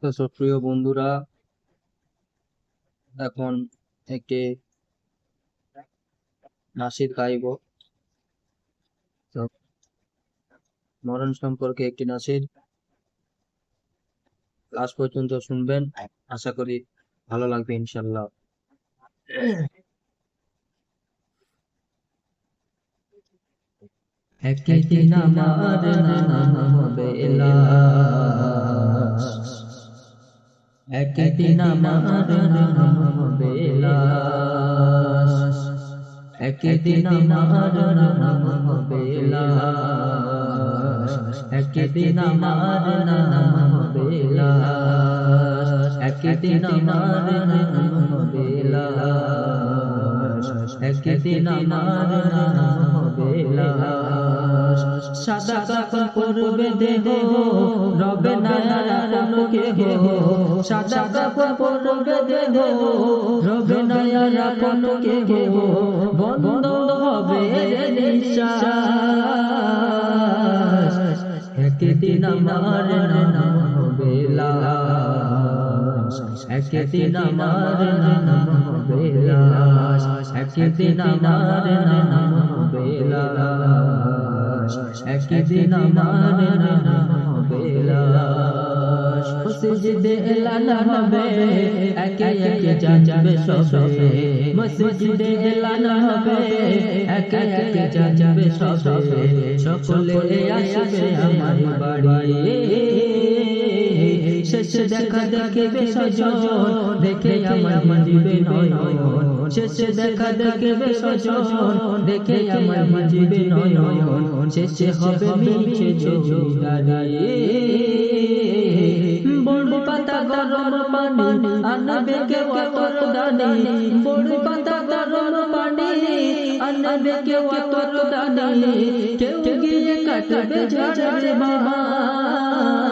তো প্রিয় বন্ধুরা, এখন একটি নাসিদ গাইব। তো মরণ সম্পর্কে একটি নাসিদ, লাস্ট পর্যন্ত শুনবেন, আশা করি ভালো লাগবে ইনশাল্লাহ। একদিন আমার নাম হবে লাশ, একদিন আমার নাম হবে লাশ, একদিন আমার নাম হবে লাশ, একদিন আমার নাম হবে লাশ, একদিন আমার নাম হবে লাশ, একদিন আমার নাম হবে লাশ। সাদা কাফন পরবে দেহ, রবে না আর আপন কেহ। সাদা কাফন পরবে দেহ, রবে না আর আপন কেহ। বন্ধ হবে নিঃশ্বাস, একদিন আমার নাম হবে লাশ, একদিন আমার নাম হবে লাশ, একদিন আমার নাম হবে লাশ, একদিন আমার নাম হবে লাশ। মসজিদে এলান হবে, একে একে জানবে সবে। মসজিদে এলান হবে, একে একে জানবে সবে। সকলে আসবে আমার বাড়ি, শেষ দেখা দেখবে সজন, দেখে আমার মজিবে নয়ন। শেষ দেখা দেখবে সজন, দেখে আমার মজিবে নয়ন। শেষে হবে মিছে জোড়ারি, বড় পাতা গরম পানি আনবে কেউ তোর দানি। বড় পাতা গরম পানি আনবে কেউ তোর দানি। কেউ গিয়ে কাটবে ঝাড়ে বাঁশ,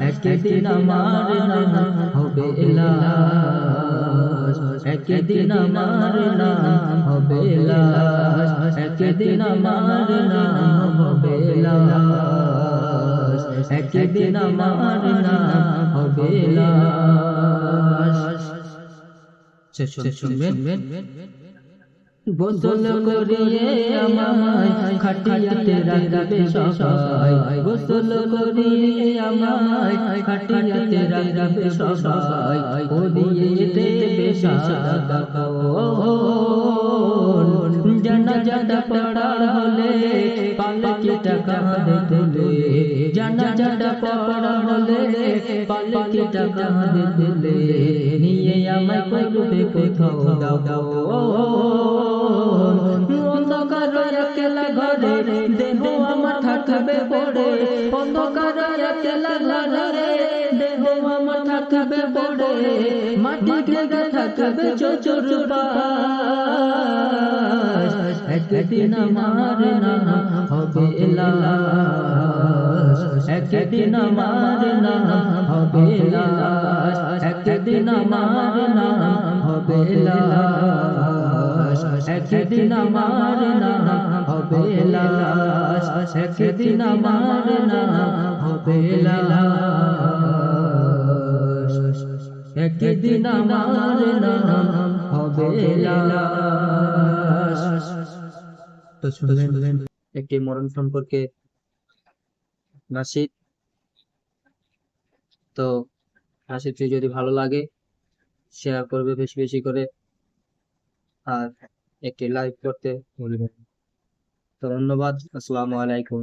একদিন আমার নাম হবে লাশ, একদিন আমার নাম হবে লাশ, একদিন আমার নাম হবে লাশ, একদিন আমার নাম হবে লাশ। শুনবেন, গোসল করিয়ে আমায় খাটিয়াতে রাখবে সবাই, গোসল করিয়ে আমায় খাটিয়াতে রাখবে সবাই। পরিয়ে দেবে সাদা কাফন, জানাজা পড়ার হলে পালকিটা কাঁধে তুলে। জানাজা পড়ার হলে পালকিটা কাঁধে তুলে। নিয়ে আমায় করবে কোথাও দাও, অন্ধকার একলা ঘরে দেহ আমার থাকবে পড়ে। অন্ধকার একলা ঘরে দেহ আমার থাকবে পড়ে। মাটি ঘেগে থাকবে চোচর পাশ, একদিন আমার নাম হবে লাশ, একদিন আমার নাম হবে লাশ, একদিন আমার নাম হবে লাশ, একদিন আমার নাম হবে লাশ, একদিন আমার নাম হবে লাশ, একদিন আমার নাম হবে লাশ। তো শুনলেন একটি মরণ সম্পর্কে নাসিদ। তো নাসিদটি যদি ভালো লাগে শেয়ার করবে বেশি বেশি করে, আর একটি লাইক করতে ভুলবেন। তো ধন্যবাদ, আসসালামু আলাইকুম।